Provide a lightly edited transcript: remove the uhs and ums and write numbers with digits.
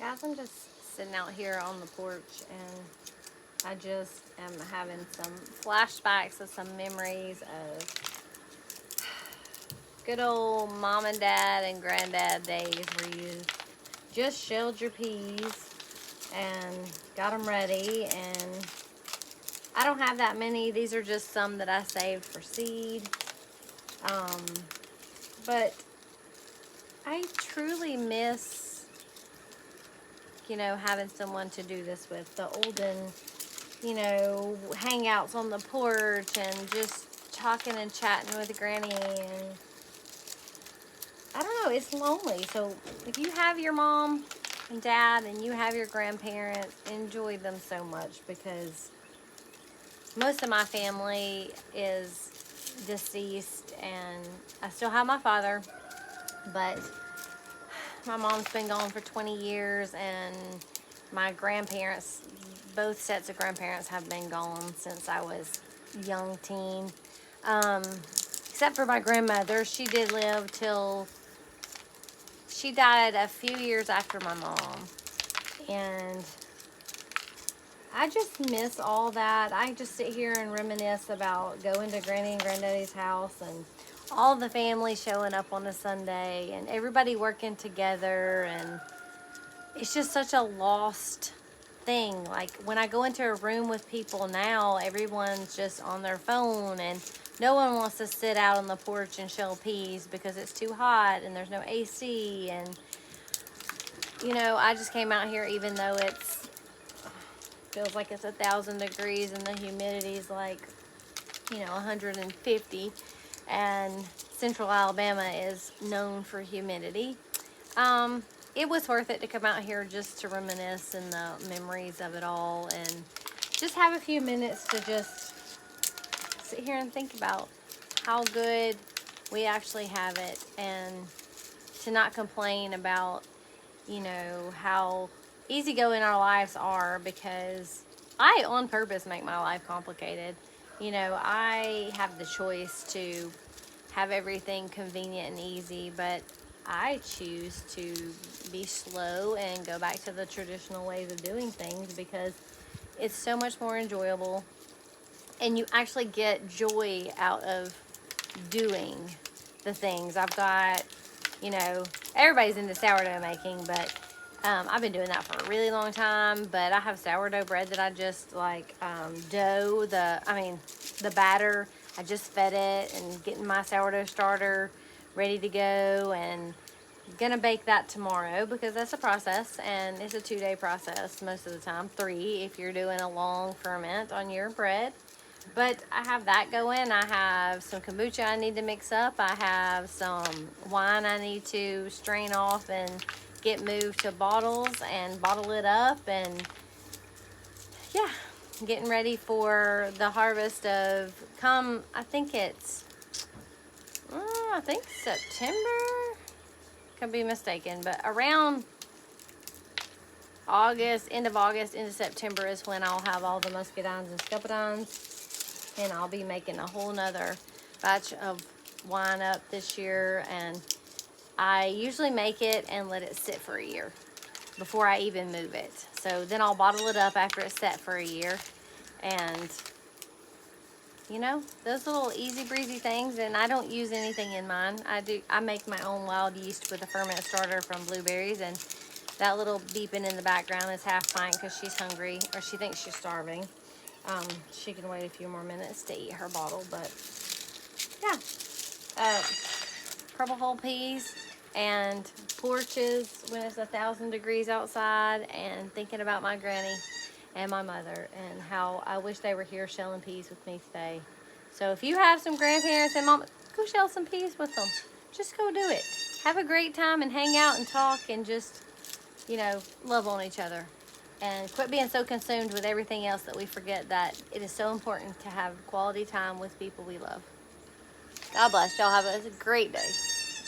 Guys, I'm just sitting out here on the porch and I just am having some flashbacks of some memories of good old mom and dad and granddad days where you just shelled your peas and got them ready. And I don't have that many. These are just some that I saved for seed. But I truly miss, having someone to do this with. The olden, hangouts on the porch and just talking and chatting with Granny. And I don't know, it's lonely. So if you have your mom and dad and you have your grandparents, enjoy them so much, because most of my family is deceased and I still have my father, but my mom's been gone for 20 years and my grandparents, both sets of grandparents, have been gone since I was young teen. Except for my grandmother. She did live till she died a few years after my mom. And I just miss all that. I just sit here and reminisce about going to Granny and Granddaddy's house and all the family showing up on a Sunday and everybody working together. And it's just such a lost thing. Like when I go into a room with people now, everyone's just on their phone and no one wants to sit out on the porch and shell peas because it's too hot and there's no AC. And I just came out here even though feels like it's 1,000 degrees and the humidity's like 150, and Central Alabama is known for humidity. It was worth it to come out here just to reminisce and the memories of it all, and just have a few minutes to just sit here and think about how good we actually have it, and to not complain about how easygoing our lives are, because I on purpose make my life complicated. I have the choice to have everything convenient and easy, but I choose to be slow and go back to the traditional ways of doing things because it's so much more enjoyable and you actually get joy out of doing the things. I've got, everybody's into sourdough making, but I've been doing that for a really long time. But I have sourdough bread that I just the batter. I just fed it and getting my sourdough starter ready to go, and gonna bake that tomorrow because that's a process, and it's a 2-day process most of the time, 3 if you're doing a long ferment on your bread. But I have that going. I have some kombucha I need to mix up. I have some wine I need to strain off and get moved to bottles and bottle it up. And yeah, getting ready for the harvest of I think September. Could be mistaken, but around August, end of August, into September is when I'll have all the muscadines and scuppernines. And I'll be making a whole nother batch of wine up this year. And I usually make it and let it sit for a year before I even move it. So then I'll bottle it up after it's set for a year. And those little easy breezy things. And I don't use anything in mine. I make my own wild yeast with a ferment starter from blueberries, and that little beeping in the background is half pint because she's hungry, or she thinks she's starving. She can wait a few more minutes to eat her bottle, but yeah. Purple whole peas and porches when it's 1,000 degrees outside, and thinking about my granny and my mother and how I wish they were here shelling peas with me today. So if you have some grandparents and mom, go shell some peas with them. Just go do it. Have a great time and hang out and talk and just, love on each other. And quit being so consumed with everything else that we forget that it is so important to have quality time with people we love. God bless. Y'all have a great day.